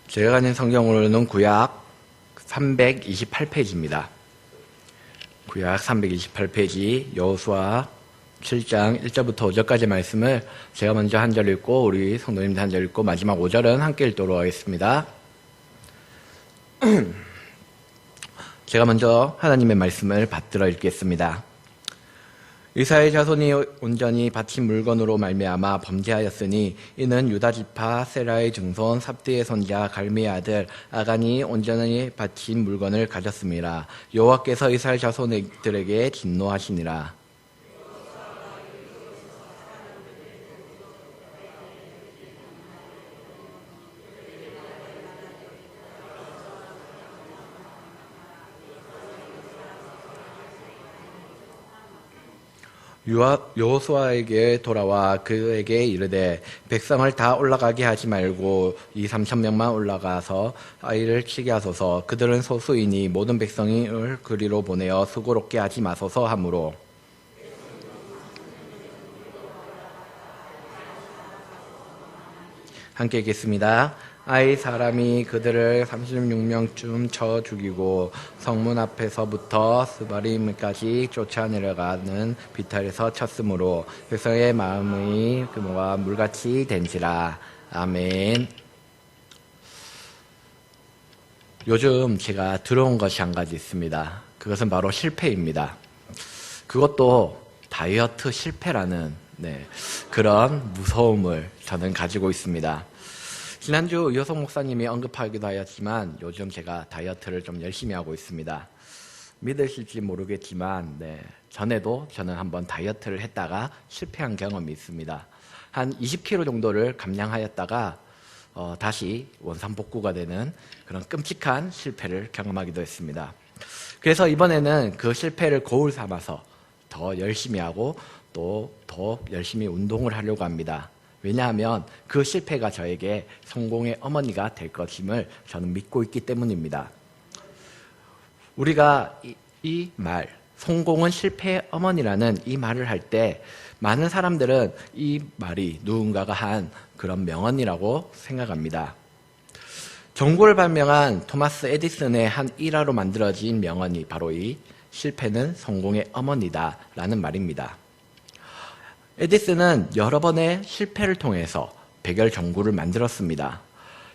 제가 가진 성경으로는 구약 328페이지입니다. 구약 328페이지 여호수아 7장 1절부터 5절까지 말씀을 제가 먼저 한 절 읽고 우리 성도님들 한 절 읽고 마지막 5절은 함께 읽도록 하겠습니다. 제가 먼저 하나님의 말씀을 받들어 읽겠습니다. 이스라엘 자손이 온전히 바친 물건으로 말미암아 범죄하였으니 이는 유다 지파 세라의 증손 삽디의 손자 갈미의 아들 아간이 온전히 바친 물건을 가졌습니다. 여호와께서 이스라엘 자손들에게 진노하시니라. 여호수아에게 돌아와 그에게 이르되 백성을 다 올라가게 하지 말고 2,000~3,000명만 올라가서 아이를 치게 하소서. 그들은 소수이니 모든 백성을 그리로 보내어 수고롭게 하지 마소서 하므로 함께 읽겠습니다. 아이 사람이 그들을 36명쯤 쳐 죽이고 성문 앞에서부터 스바림까지 쫓아 내려가는 비탈에서 쳤으므로 백성의 마음이 그와 물같이 된지라. 아멘. 요즘 제가 들어온 것이 한 가지 있습니다. 그것은 바로 실패입니다. 그것도 다이어트 실패라는 그런 무서움을 저는 가지고 있습니다. 지난주 유효성 목사님이 언급하기도 하였지만 요즘 제가 다이어트를 좀 열심히 하고 있습니다. 믿으실지 모르겠지만 전에도 저는 한번 다이어트를 했다가 실패한 경험이 있습니다. 한 20kg 정도를 감량하였다가 다시 원상복구가 되는 그런 끔찍한 실패를 경험하기도 했습니다. 그래서 이번에는 그 실패를 거울 삼아서 더 열심히 하고 또 더 열심히 운동을 하려고 합니다. 왜냐하면 그 실패가 저에게 성공의 어머니가 될 것임을 저는 믿고 있기 때문입니다. 우리가 이 말, 성공은 실패의 어머니라는 이 말을 할 때 많은 사람들은 이 말이 누군가가 한 그런 명언이라고 생각합니다. 전구를 발명한 토마스 에디슨의 한 일화로 만들어진 명언이 바로 이 실패는 성공의 어머니다 라는 말입니다. 에디슨은 여러 번의 실패를 통해서 백열 전구를 만들었습니다.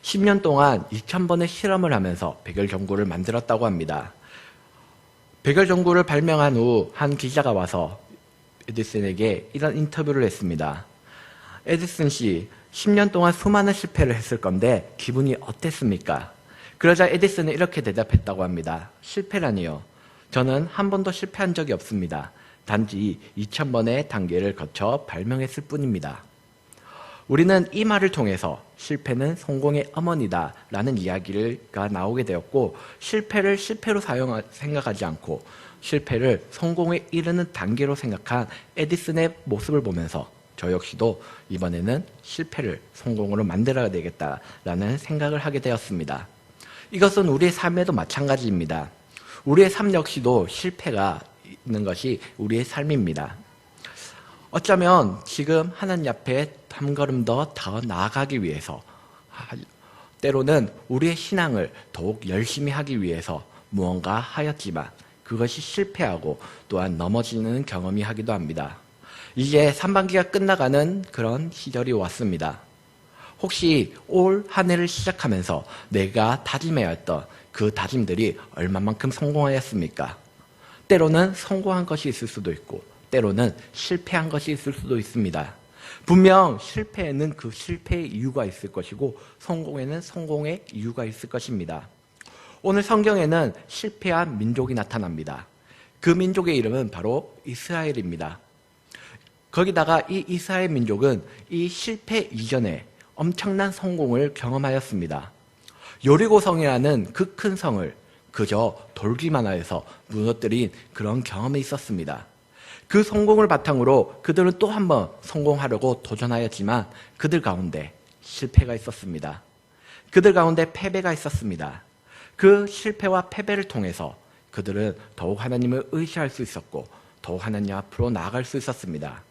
10년 동안 2,000번의 실험을 하면서 백열 전구를 만들었다고 합니다. 백열 전구를 발명한 후 한 기자가 와서 에디슨에게 이런 인터뷰를 했습니다. 에디슨 씨, 10년 동안 수많은 실패를 했을 건데 기분이 어땠습니까? 그러자 에디슨은 이렇게 대답했다고 합니다. 실패라니요. 저는 한 번도 실패한 적이 없습니다. 단지 2,000번의 단계를 거쳐 발명했을 뿐입니다. 우리는 이 말을 통해서 실패는 성공의 어머니다 라는 이야기가 나오게 되었고, 실패를 실패로 생각하지 않고 실패를 성공에 이르는 단계로 생각한 에디슨의 모습을 보면서 저 역시도 이번에는 실패를 성공으로 만들어야 되겠다라는 생각을 하게 되었습니다. 이것은 우리의 삶에도 마찬가지입니다. 우리의 삶 역시도 실패가 있는 것이 우리의 삶입니다. 어쩌면 지금 하나님 앞에 한 걸음 더 나아가기 위해서, 때로는 우리의 신앙을 더욱 열심히 하기 위해서 무언가 하였지만 그것이 실패하고 또한 넘어지는 경험이 하기도 합니다. 이제 3반기가 끝나가는 그런 시절이 왔습니다. 혹시 올 한 해를 시작하면서 내가 다짐해야 했던 그 다짐들이 얼마만큼 성공하였습니까? 때로는 성공한 것이 있을 수도 있고 때로는 실패한 것이 있을 수도 있습니다. 분명 실패에는 그 실패의 이유가 있을 것이고 성공에는 성공의 이유가 있을 것입니다. 오늘 성경에는 실패한 민족이 나타납니다. 그 민족의 이름은 바로 이스라엘입니다. 거기다가 이 이스라엘 민족은 이 실패 이전에 엄청난 성공을 경험하였습니다. 여리고성이라는 그 큰 성을 그저 돌기만 하여서 무너뜨린 그런 경험이 있었습니다. 그 성공을 바탕으로 그들은 또 한 번 성공하려고 도전하였지만 그들 가운데 실패가 있었습니다. 그들 가운데 패배가 있었습니다. 그 실패와 패배를 통해서 그들은 더욱 하나님을 의지할 수 있었고 더욱 하나님 앞으로 나아갈 수 있었습니다.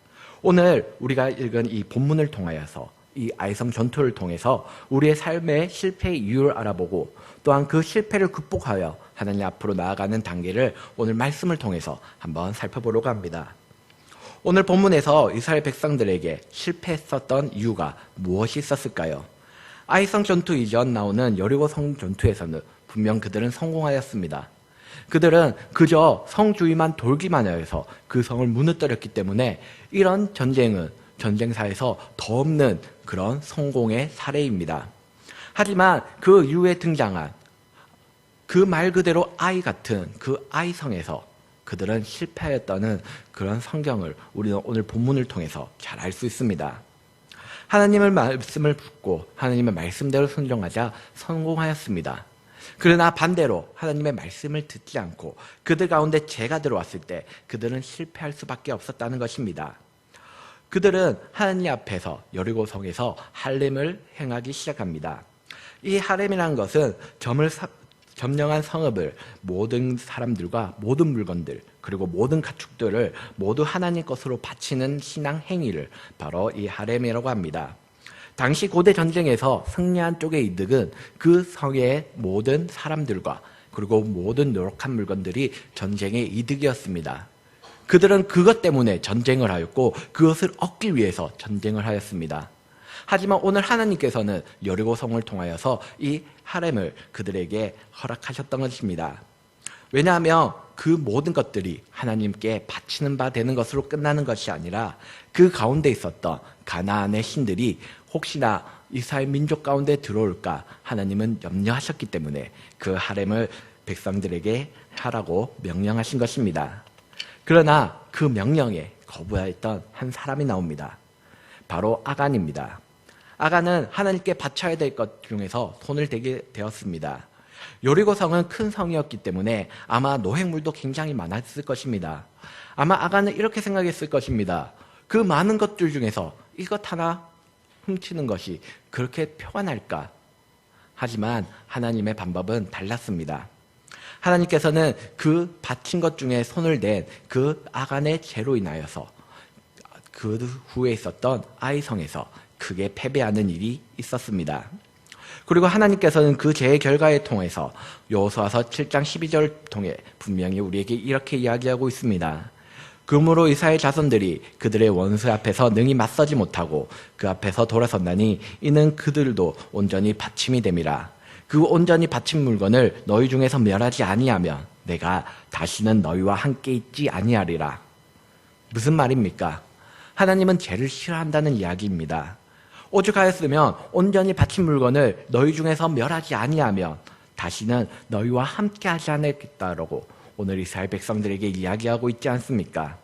오늘 우리가 읽은 이 본문을 통하여서 이 아이성 전투를 통해서 우리의 삶의 실패의 이유를 알아보고 또한 그 실패를 극복하여 하나님 앞으로 나아가는 단계를 오늘 말씀을 통해서 한번 살펴보려고 합니다. 오늘 본문에서 이스라엘 백성들에게 실패했었던 이유가 무엇이 있었을까요? 아이성 전투 이전 나오는 여리고 성 전투에서는 분명 그들은 성공하였습니다. 그들은 그저 성 주위만 돌기만 해서 그 성을 무너뜨렸기 때문에 이런 전쟁은 전쟁사에서 더 없는 그런 성공의 사례입니다. 하지만 그 이후에 등장한 그 말 그대로 아이 같은 그 아이성에서 그들은 실패하였다는 그런 성경을 우리는 오늘 본문을 통해서 잘 알 수 있습니다. 하나님의 말씀을 듣고 하나님의 말씀대로 순종하자 성공하였습니다. 그러나 반대로 하나님의 말씀을 듣지 않고 그들 가운데 죄가 들어왔을 때 그들은 실패할 수밖에 없었다는 것입니다. 그들은 하나님 앞에서 여리고성에서 할렘을 행하기 시작합니다. 이 할렘이라는 것은 점령한 성읍을 모든 사람들과 모든 물건들 그리고 모든 가축들을 모두 하나님 것으로 바치는 신앙 행위를 바로 이 할렘이라고 합니다. 당시 고대 전쟁에서 승리한 쪽의 이득은 그 성의 모든 사람들과 그리고 모든 노력한 물건들이 전쟁의 이득이었습니다. 그들은 그것 때문에 전쟁을 하였고 그것을 얻기 위해서 전쟁을 하였습니다. 하지만 오늘 하나님께서는 여리고 성을 통하여서 이 할렘을 그들에게 허락하셨던 것입니다. 왜냐하면 그 모든 것들이 하나님께 바치는 바 되는 것으로 끝나는 것이 아니라 그 가운데 있었던 가나안의 신들이 혹시나 이스라엘 민족 가운데 들어올까 하나님은 염려하셨기 때문에 그 할렘을 백성들에게 하라고 명령하신 것입니다. 그러나 그 명령에 거부하였던 한 사람이 나옵니다. 바로 아간입니다. 아간은 하나님께 바쳐야 될 것 중에서 손을 대게 되었습니다. 여리고성은 큰 성이었기 때문에 아마 노획물도 굉장히 많았을 것입니다. 아마 아간은 이렇게 생각했을 것입니다. 그 많은 것들 중에서 이것 하나 훔치는 것이 그렇게 표가 날까? 하지만 하나님의 방법은 달랐습니다. 하나님께서는 그 바친 것 중에 손을 댄 그 아간의 죄로 인하여서 그 후에 있었던 아이성에서 크게 패배하는 일이 있었습니다. 그리고 하나님께서는 그 죄의 결과에 통해서 여호수아서 7장 12절을 통해 분명히 우리에게 이렇게 이야기하고 있습니다. 그러므로 이스라엘 자손들이 그들의 원수 앞에서 능히 맞서지 못하고 그 앞에서 돌아섰나니 이는 그들도 온전히 받침이 됨이라. 그 온전히 바친 물건을 너희 중에서 멸하지 아니하면 내가 다시는 너희와 함께 있지 아니하리라. 무슨 말입니까? 하나님은 죄를 싫어한다는 이야기입니다. 오죽하였으면 온전히 바친 물건을 너희 중에서 멸하지 아니하면 다시는 너희와 함께 하지 않겠다라고 오늘 이스라엘 백성들에게 이야기하고 있지 않습니까?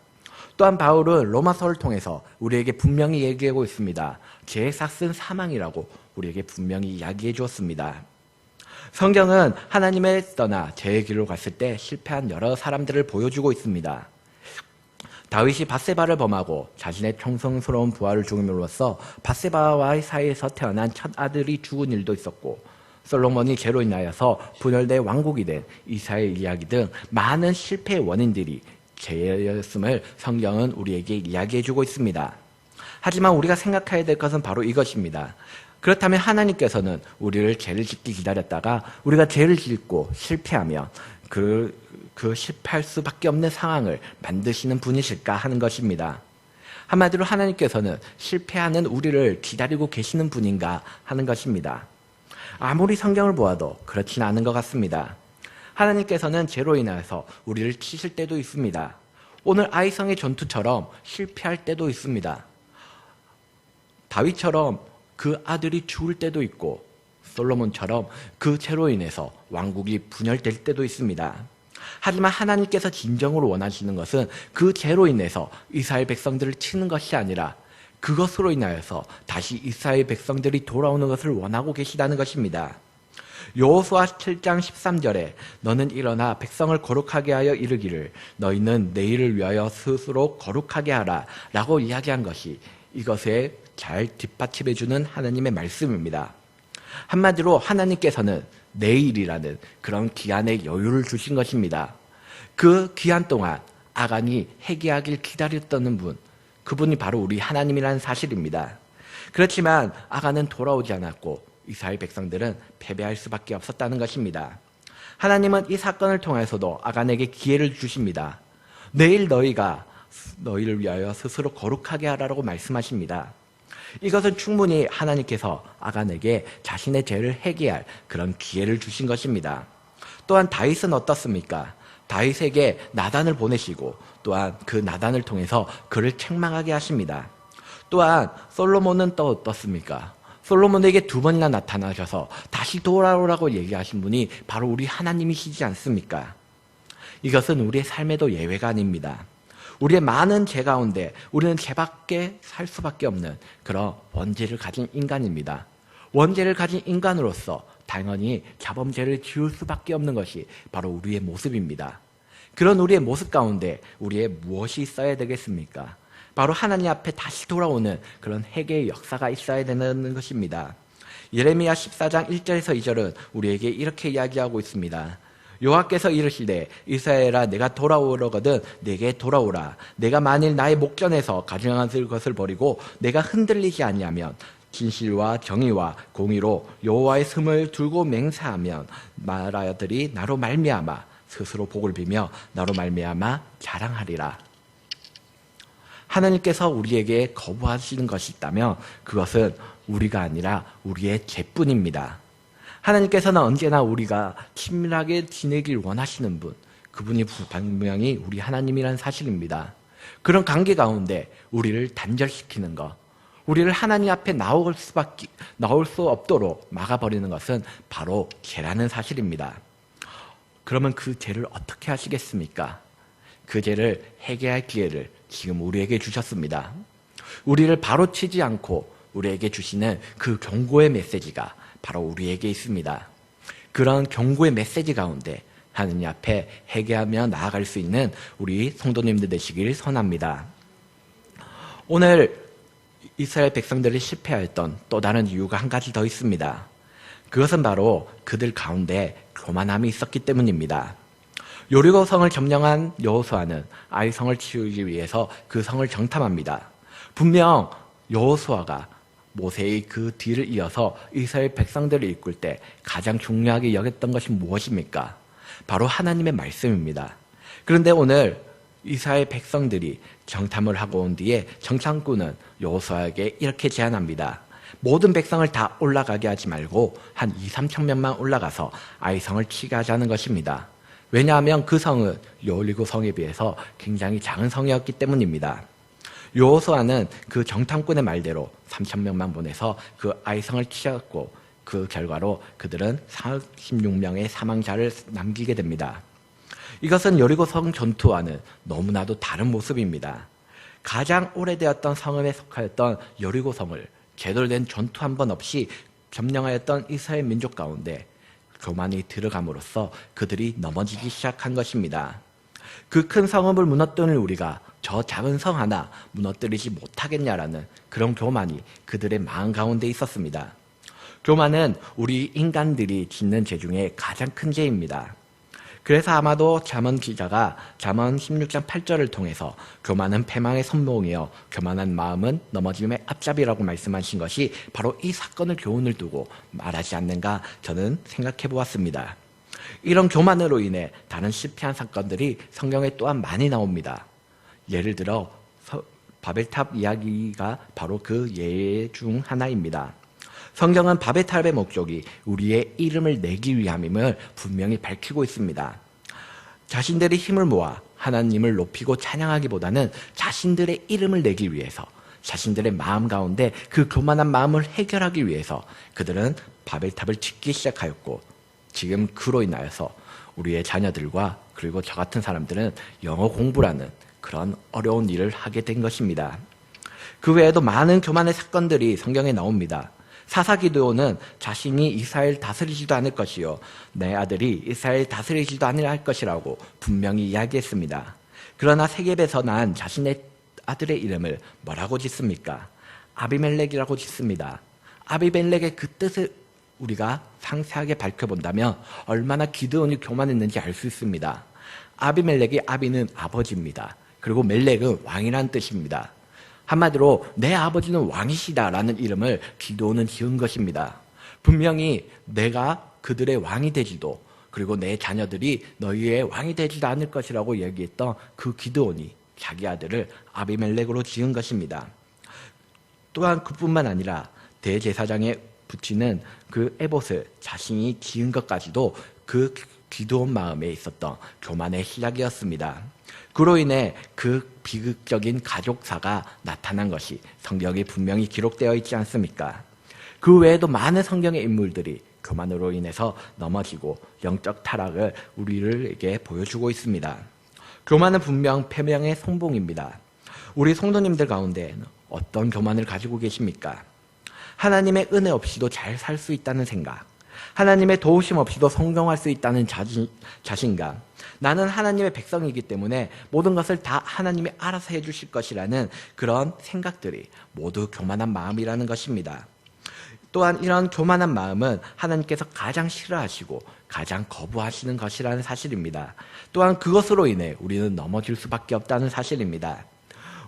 또한 바울은 로마서를 통해서 우리에게 분명히 얘기하고 있습니다. 죄의 삭은 사망이라고 우리에게 분명히 이야기해 주었습니다. 성경은 하나님을 떠나 죄의 길로 갔을 때 실패한 여러 사람들을 보여주고 있습니다. 다윗이 밧세바를 범하고 자신의 청성스러운 부하를 죽임으로써 밧세바와의 사이에서 태어난 첫 아들이 죽은 일도 있었고, 솔로몬이 죄로 인하여서 분열된 왕국이 된 이스라엘 이야기 등 많은 실패의 원인들이 죄였음을 성경은 우리에게 이야기해주고 있습니다. 하지만 우리가 생각해야 될 것은 바로 이것입니다. 그렇다면 하나님께서는 우리를 죄를 짓기 기다렸다가 우리가 죄를 짓고 실패하면 그 실패할 수밖에 없는 상황을 만드시는 분이실까 하는 것입니다. 한마디로 하나님께서는 실패하는 우리를 기다리고 계시는 분인가 하는 것입니다. 아무리 성경을 보아도 그렇지는 않은 것 같습니다. 하나님께서는 죄로 인해서 우리를 치실 때도 있습니다. 오늘 아이성의 전투처럼 실패할 때도 있습니다. 다윗처럼 그 아들이 죽을 때도 있고, 솔로몬처럼 그 죄로 인해서 왕국이 분열될 때도 있습니다. 하지만 하나님께서 진정으로 원하시는 것은 그 죄로 인해서 이스라엘 백성들을 치는 것이 아니라 그것으로 인하여서 다시 이스라엘 백성들이 돌아오는 것을 원하고 계시다는 것입니다. 여호수아 7장 13절에 너는 일어나 백성을 거룩하게 하여 이르기를 너희는 내일을 위하여 스스로 거룩하게 하라 라고 이야기한 것이 이것에 잘 뒷받침해주는 하나님의 말씀입니다. 한마디로 하나님께서는 내일이라는 그런 기한의 여유를 주신 것입니다. 그 기한 동안 아간이 회개하길 기다렸던 분, 그분이 바로 우리 하나님이라는 사실입니다. 그렇지만 아간은 돌아오지 않았고 이스라엘 백성들은 패배할 수밖에 없었다는 것입니다. 하나님은 이 사건을 통해서도 아간에게 기회를 주십니다. 내일 너희가 너희를 위하여 스스로 거룩하게 하라고 말씀하십니다. 이것은 충분히 하나님께서 아간에게 자신의 죄를 회개할 그런 기회를 주신 것입니다. 또한 다윗은 어떻습니까? 다윗에게 나단을 보내시고 또한 그 나단을 통해서 그를 책망하게 하십니다. 또한 솔로몬은 또 어떻습니까? 솔로몬에게 2번이나 나타나셔서 다시 돌아오라고 얘기하신 분이 바로 우리 하나님이시지 않습니까? 이것은 우리의 삶에도 예외가 아닙니다. 우리의 많은 죄 가운데 우리는 죄밖에 살 수밖에 없는 그런 원죄를 가진 인간입니다. 원죄를 가진 인간으로서 당연히 자범죄를 지을 수밖에 없는 것이 바로 우리의 모습입니다. 그런 우리의 모습 가운데 우리의 무엇이 있어야 되겠습니까? 바로 하나님 앞에 다시 돌아오는 그런 회개의 역사가 있어야 되는 것입니다. 예레미야 14장 1절에서 2절은 우리에게 이렇게 이야기하고 있습니다. 여호와께서 이르시되 이스라엘아 내가 돌아오려거든 내게 돌아오라. 내가 만일 나의 목전에서 가증한 것을 버리고 내가 흔들리지 아니하면 진실과 정의와 공의로 여호와의 숨을 두고 맹세하면 나라들이 나로 말미암아 스스로 복을 비며 나로 말미암아 자랑하리라. 하나님께서 우리에게 거부하시는 것이 있다면 그것은 우리가 아니라 우리의 죄뿐입니다. 하나님께서는 언제나 우리가 친밀하게 지내길 원하시는 분, 그분이 분명히 우리 하나님이라는 사실입니다. 그런 관계 가운데 우리를 단절시키는 것, 우리를 하나님 앞에 나올 수 없도록 막아버리는 것은 바로 죄라는 사실입니다. 그러면 그 죄를 어떻게 하시겠습니까? 그 죄를 회개할 기회를 지금 우리에게 주셨습니다. 우리를 바로 치지 않고 우리에게 주시는 그 경고의 메시지가 바로 우리에게 있습니다. 그런 경고의 메시지 가운데 하느님 앞에 회개하며 나아갈 수 있는 우리 성도님들 되시길 선합니다. 오늘 이스라엘 백성들이 실패하였던 또 다른 이유가 한 가지 더 있습니다. 그것은 바로 그들 가운데 교만함이 있었기 때문입니다. 여리고 성을 점령한 여호수아는 아이 성을 치우기 위해서 그 성을 정탐합니다. 분명 여호수아가 모세의 그 뒤를 이어서 이스라엘 백성들을 이끌 때 가장 중요하게 여겼던 것이 무엇입니까? 바로 하나님의 말씀입니다. 그런데 오늘 이스라엘 백성들이 정탐을 하고 온 뒤에 정탐꾼은 여호수아에게 이렇게 제안합니다. 모든 백성을 다 올라가게 하지 말고 한 2-3천 명만 올라가서 아이성을 치게 하자는 것입니다. 왜냐하면 그 성은 여리고 성에 비해서 굉장히 작은 성이었기 때문입니다. 여호수아는 그 정탐꾼의 말대로 3천 명만 보내서 그 아이성을 치었고 그 결과로 그들은 46명의 사망자를 남기게 됩니다. 이것은 여리고 성 전투와는 너무나도 다른 모습입니다. 가장 오래되었던 성읍에 속하였던 여리고 성을 제대로 된 전투 한 번 없이 점령하였던 이스라엘 민족 가운데 교만이 들어감으로써 그들이 넘어지기 시작한 것입니다. 그 큰 성읍을 무너뜨릴 우리가 저 작은 성 하나 무너뜨리지 못하겠냐라는 그런 교만이 그들의 마음 가운데 있었습니다. 교만은 우리 인간들이 짓는 죄 중에 가장 큰 죄입니다. 그래서 아마도 잠언 기자가 잠언 16장 8절을 통해서 교만은 패망의 선봉이요 교만한 마음은 넘어짐의 앞잡이라고 말씀하신 것이 바로 이 사건을 교훈을 두고 말하지 않는가 저는 생각해 보았습니다. 이런 교만으로 인해 다른 실패한 사건들이 성경에 또한 많이 나옵니다. 예를 들어 바벨탑 이야기가 바로 그 예 중 하나입니다. 성경은 바벨탑의 목적이 우리의 이름을 내기 위함임을 분명히 밝히고 있습니다. 자신들의 힘을 모아 하나님을 높이고 찬양하기보다는 자신들의 이름을 내기 위해서 자신들의 마음 가운데 그 교만한 마음을 해결하기 위해서 그들은 바벨탑을 짓기 시작하였고 지금 그로 인하여서 우리의 자녀들과 그리고 저 같은 사람들은 영어 공부라는 그런 어려운 일을 하게 된 것입니다. 그 외에도 많은 교만의 사건들이 성경에 나옵니다. 사사 기드온은 자신이 이스라엘 다스리지도 않을 것이요 내 아들이 이스라엘 다스리지도 않을 것이라고 분명히 이야기했습니다. 그러나 세겜에서 난 자신의 아들의 이름을 뭐라고 짓습니까? 아비멜렉이라고 짓습니다. 아비멜렉의 그 뜻을 우리가 상세하게 밝혀본다면 얼마나 기드온이 교만했는지 알 수 있습니다. 아비멜렉의 아비는 아버지입니다. 그리고 멜렉은 왕이라는 뜻입니다. 한마디로 내 아버지는 왕이시다라는 이름을 기드온은 지은 것입니다. 분명히 내가 그들의 왕이 되지도 그리고 내 자녀들이 너희의 왕이 되지도 않을 것이라고 얘기했던 그 기드온이 자기 아들을 아비멜렉으로 지은 것입니다. 또한 그뿐만 아니라 대제사장에 붙이는 그 에봇을 자신이 지은 것까지도 그 기드온 마음에 있었던 교만의 시작이었습니다. 그로 인해 그 비극적인 가족사가 나타난 것이 성경에 분명히 기록되어 있지 않습니까? 그 외에도 많은 성경의 인물들이 교만으로 인해서 넘어지고 영적 타락을 우리에게 보여주고 있습니다. 교만은 분명 패명의 성봉입니다. 우리 성도님들 가운데 어떤 교만을 가지고 계십니까? 하나님의 은혜 없이도 잘 살 수 있다는 생각, 하나님의 도우심 없이도 성공할 수 있다는 자신감, 나는 하나님의 백성이기 때문에 모든 것을 다 하나님이 알아서 해주실 것이라는 그런 생각들이 모두 교만한 마음이라는 것입니다. 또한 이런 교만한 마음은 하나님께서 가장 싫어하시고 가장 거부하시는 것이라는 사실입니다. 또한 그것으로 인해 우리는 넘어질 수밖에 없다는 사실입니다.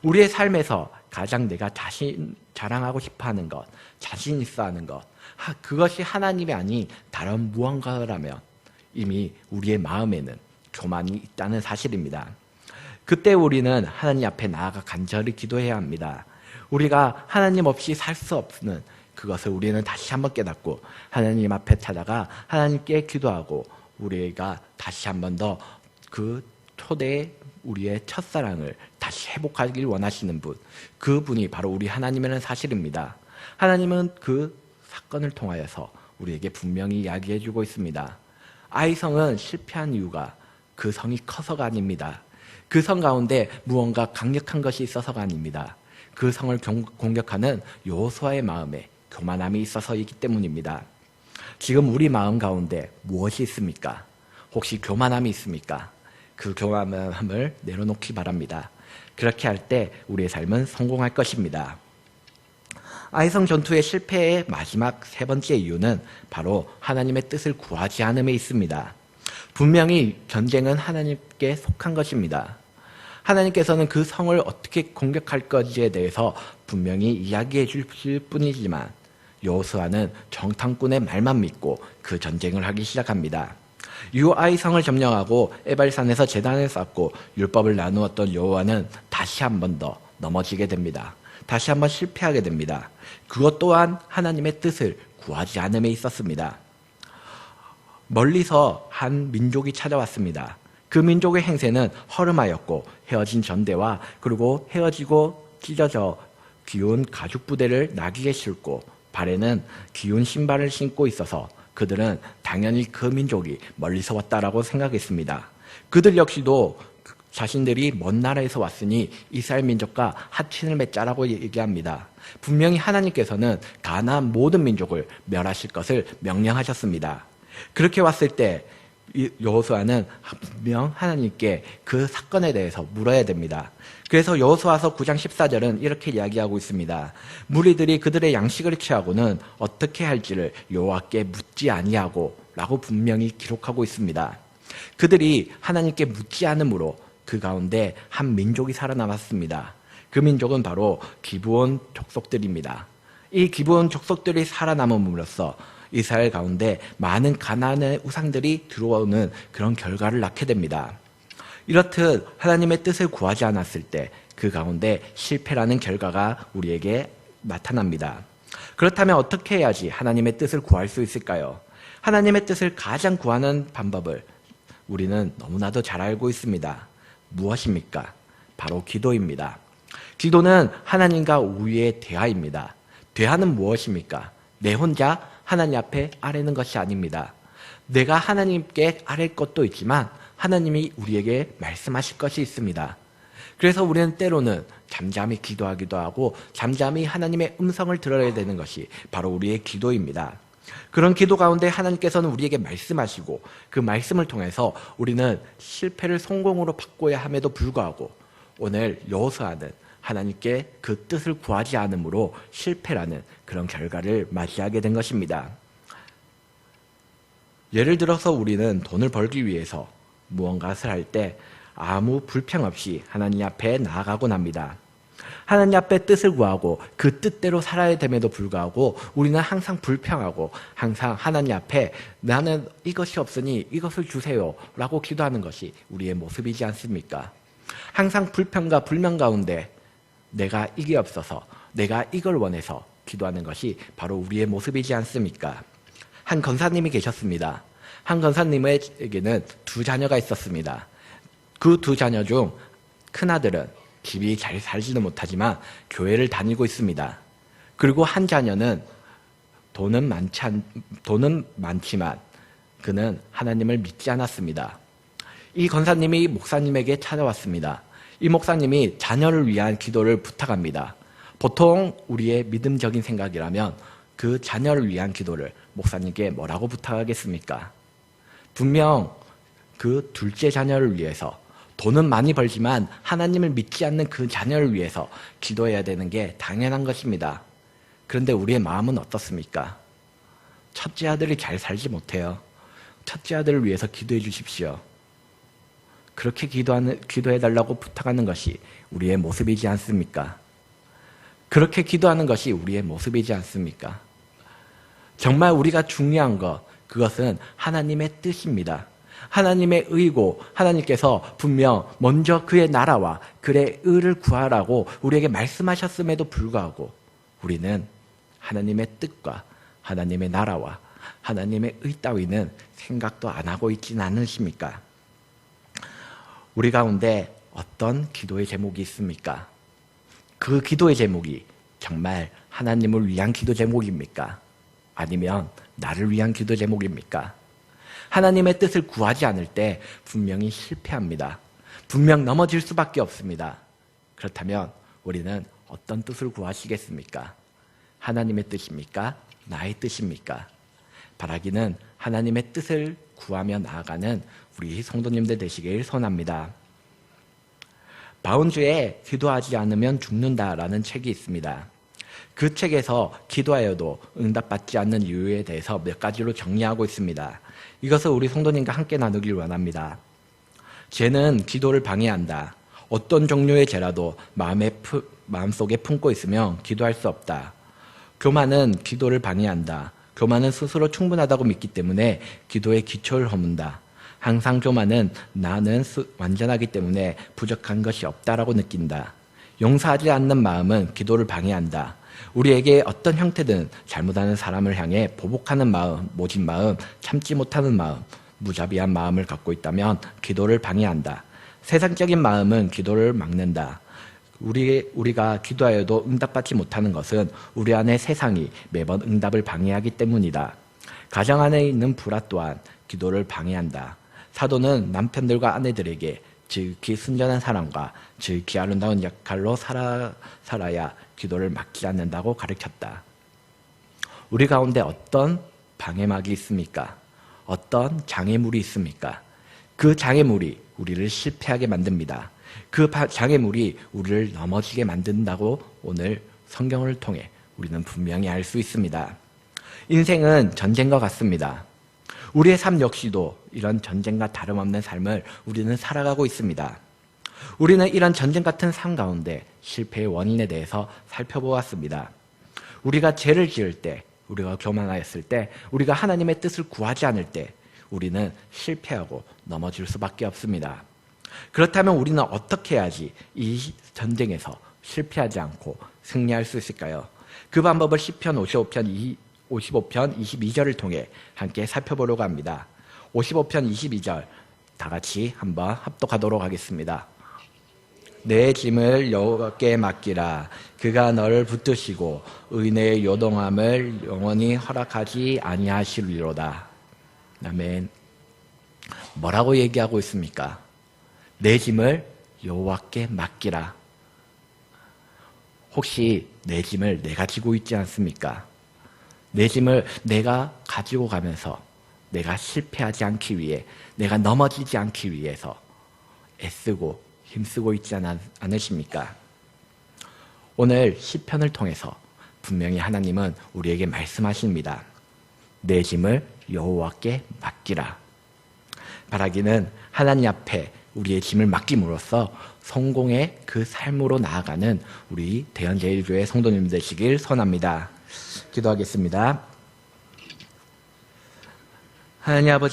우리의 삶에서 가장 내가 자랑하고 싶어하는 것, 자신 있어 하는 것, 그것이 하나님이 아닌 다른 무언가라면 이미 우리의 마음에는 교만이 있다는 사실입니다. 그때 우리는 하나님 앞에 나아가 간절히 기도해야 합니다. 우리가 하나님 없이 살 수 없는 그것을 우리는 다시 한번 깨닫고 하나님 앞에 찾아가 하나님께 기도하고 우리가 다시 한번 더 그 초대의 우리의 첫사랑을 다시 회복하길 원하시는 분, 그분이 바로 우리 하나님이라는 사실입니다. 하나님은 그 사건을 통하여서 우리에게 분명히 이야기해주고 있습니다. 아이성은 실패한 이유가 그 성이 커서가 아닙니다. 그 성 가운데 무언가 강력한 것이 있어서가 아닙니다. 그 성을 공격하는 여호수아의 마음에 교만함이 있어서이기 때문입니다. 지금 우리 마음 가운데 무엇이 있습니까? 혹시 교만함이 있습니까? 그 교만함을 내려놓기 바랍니다. 그렇게 할 때 우리의 삶은 성공할 것입니다. 아이성 전투의 실패의 마지막 세 번째 이유는 바로 하나님의 뜻을 구하지 않음에 있습니다. 분명히 전쟁은 하나님께 속한 것입니다. 하나님께서는 그 성을 어떻게 공격할 것에 대해서 분명히 이야기해 주실 뿐이지만 여호수아는 정탐꾼의 말만 믿고 그 전쟁을 하기 시작합니다. 유아이성을 점령하고 에발산에서 제단을 쌓고 율법을 나누었던 여호와는 다시 한 번 더 넘어지게 됩니다. 다시 한번 실패하게 됩니다. 그것 또한 하나님의 뜻을 구하지 않음에 있었습니다. 멀리서 한 민족이 찾아왔습니다. 그 민족의 행세는 허름하였고 헤어진 전대와 그리고 헤어지고 찢어져 귀운 가죽 부대를 나귀에 싣고 발에는 귀운 신발을 신고 있어서 그들은 당연히 그 민족이 멀리서 왔다라고 생각했습니다. 그들 역시도 자신들이 먼 나라에서 왔으니 이스라엘 민족과 하친을 맺자라고 얘기합니다. 분명히 하나님께서는 가나안 모든 민족을 멸하실 것을 명령하셨습니다. 그렇게 왔을 때 여호수아는 분명 하나님께 그 사건에 대해서 물어야 됩니다. 그래서 여호수아서 9장 14절은 이렇게 이야기하고 있습니다. 무리들이 그들의 양식을 취하고는 어떻게 할지를 여호와께 묻지 아니하고 라고 분명히 기록하고 있습니다. 그들이 하나님께 묻지 않으므로 그 가운데 한 민족이 살아남았습니다. 그 민족은 바로 기브온 족속들입니다. 이 기브온 족속들이 살아남음으로써 이스라엘 가운데 많은 가나안의 우상들이 들어오는 그런 결과를 낳게 됩니다. 이렇듯 하나님의 뜻을 구하지 않았을 때 그 가운데 실패라는 결과가 우리에게 나타납니다. 그렇다면 어떻게 해야지 하나님의 뜻을 구할 수 있을까요? 하나님의 뜻을 가장 구하는 방법을 우리는 너무나도 잘 알고 있습니다. 무엇입니까? 바로 기도입니다. 기도는 하나님과 우리의 대화입니다. 대화는 무엇입니까? 내 혼자 하나님 앞에 아뢰는 것이 아닙니다. 내가 하나님께 아랠 것도 있지만 하나님이 우리에게 말씀하실 것이 있습니다. 그래서 우리는 때로는 잠잠히 기도하기도 하고 잠잠히 하나님의 음성을 들어야 되는 것이 바로 우리의 기도입니다. 그런 기도 가운데 하나님께서는 우리에게 말씀하시고 그 말씀을 통해서 우리는 실패를 성공으로 바꿔야 함에도 불구하고 오늘 여호수아는 하나님께 그 뜻을 구하지 않으므로 실패라는 그런 결과를 맞이하게 된 것입니다. 예를 들어서 우리는 돈을 벌기 위해서 무언가를 할 때 아무 불평 없이 하나님 앞에 나아가곤 합니다. 하나님 앞에 뜻을 구하고 그 뜻대로 살아야 됨에도 불구하고 우리는 항상 불평하고 항상 하나님 앞에 나는 이것이 없으니 이것을 주세요 라고 기도하는 것이 우리의 모습이지 않습니까? 항상 불평과 불만 가운데 내가 이게 없어서 내가 이걸 원해서 기도하는 것이 바로 우리의 모습이지 않습니까? 한 권사님이 계셨습니다. 한 권사님에게는 두 자녀가 있었습니다. 그 두 자녀 중 큰아들은 집이 잘 살지는 못하지만 교회를 다니고 있습니다. 그리고 한 자녀는 돈은 많지만 그는 하나님을 믿지 않았습니다. 이 권사님이 목사님에게 찾아왔습니다. 이 목사님이 자녀를 위한 기도를 부탁합니다. 보통 우리의 믿음적인 생각이라면 그 자녀를 위한 기도를 목사님께 뭐라고 부탁하겠습니까? 분명 그 둘째 자녀를 위해서 돈은 많이 벌지만 하나님을 믿지 않는 그 자녀를 위해서 기도해야 되는 게 당연한 것입니다. 그런데 우리의 마음은 어떻습니까? 첫째 아들이 잘 살지 못해요. 첫째 아들을 위해서 기도해 주십시오. 그렇게 기도해달라고 부탁하는 것이 우리의 모습이지 않습니까? 그렇게 기도하는 것이 우리의 모습이지 않습니까? 정말 우리가 중요한 것, 그것은 하나님의 뜻입니다. 하나님의 의고 하나님께서 분명 먼저 그의 나라와 그의 의를 구하라고 우리에게 말씀하셨음에도 불구하고 우리는 하나님의 뜻과 하나님의 나라와 하나님의 의 따위는 생각도 안 하고 있지는 않으십니까? 우리 가운데 어떤 기도의 제목이 있습니까? 그 기도의 제목이 정말 하나님을 위한 기도 제목입니까? 아니면 나를 위한 기도 제목입니까? 하나님의 뜻을 구하지 않을 때 분명히 실패합니다. 분명 넘어질 수밖에 없습니다. 그렇다면 우리는 어떤 뜻을 구하시겠습니까? 하나님의 뜻입니까? 나의 뜻입니까? 바라기는 하나님의 뜻을 구하며 나아가는 우리 성도님들 되시길 소원합니다. 바운주에 기도하지 않으면 죽는다라는 책이 있습니다. 그 책에서 기도하여도 응답받지 않는 이유에 대해서 몇 가지로 정리하고 있습니다. 이것을 우리 성도님과 함께 나누길 원합니다. 죄는 기도를 방해한다. 어떤 종류의 죄라도 마음속에 품고 있으면 기도할 수 없다. 교만은 기도를 방해한다. 교만은 스스로 충분하다고 믿기 때문에 기도의 기초를 허문다. 항상 교만은 나는 완전하기 때문에 부족한 것이 없다라고 느낀다. 용서하지 않는 마음은 기도를 방해한다. 우리에게 어떤 형태든 잘못하는 사람을 향해 보복하는 마음, 모진 마음, 참지 못하는 마음, 무자비한 마음을 갖고 있다면 기도를 방해한다. 세상적인 마음은 기도를 막는다. 우리가 기도하여도 응답받지 못하는 것은 우리 안에 세상이 매번 응답을 방해하기 때문이다. 가정 안에 있는 불화 또한 기도를 방해한다. 사도는 남편들과 아내들에게 지극히 순전한 사랑과 지극히 아름다운 역할로 살아야 기도를 막지 않는다고 가르쳤다. 우리 가운데 어떤 방해막이 있습니까? 어떤 장애물이 있습니까? 그 장애물이 우리를 실패하게 만듭니다. 그 장애물이 우리를 넘어지게 만든다고 오늘 성경을 통해 우리는 분명히 알 수 있습니다. 인생은 전쟁과 같습니다. 우리의 삶 역시도 이런 전쟁과 다름없는 삶을 우리는 살아가고 있습니다. 우리는 이런 전쟁 같은 삶 가운데 실패의 원인에 대해서 살펴보았습니다. 우리가 죄를 지을 때, 우리가 교만하였을 때, 우리가 하나님의 뜻을 구하지 않을 때 우리는 실패하고 넘어질 수밖에 없습니다. 그렇다면 우리는 어떻게 해야지 이 전쟁에서 실패하지 않고 승리할 수 있을까요? 그 방법을 시편 55편 22절을 통해 함께 살펴보려고 합니다. 55편 22절 다 같이 한번 합독하도록 하겠습니다. 내 짐을 여호와께 맡기라. 그가 너를 붙드시고 의인의 요동함을 영원히 허락하지 아니하시리로다. 아멘. 뭐라고 얘기하고 있습니까? 내 짐을 여호와께 맡기라. 혹시 내 짐을 내가 지고 있지 않습니까? 내 짐을 내가 가지고 가면서 내가 실패하지 않기 위해, 내가 넘어지지 않기 위해서 애쓰고 힘쓰고 있지 않으십니까? 오늘 시편을 통해서 분명히 하나님은 우리에게 말씀하십니다. 내 짐을 여호와께 맡기라. 바라기는 하나님 앞에 우리의 짐을 맡김으로써 성공의 그 삶으로 나아가는 우리 대연제일교회 성도님 되시길 선합니다. 기도하겠습니다. 하나님 아버지,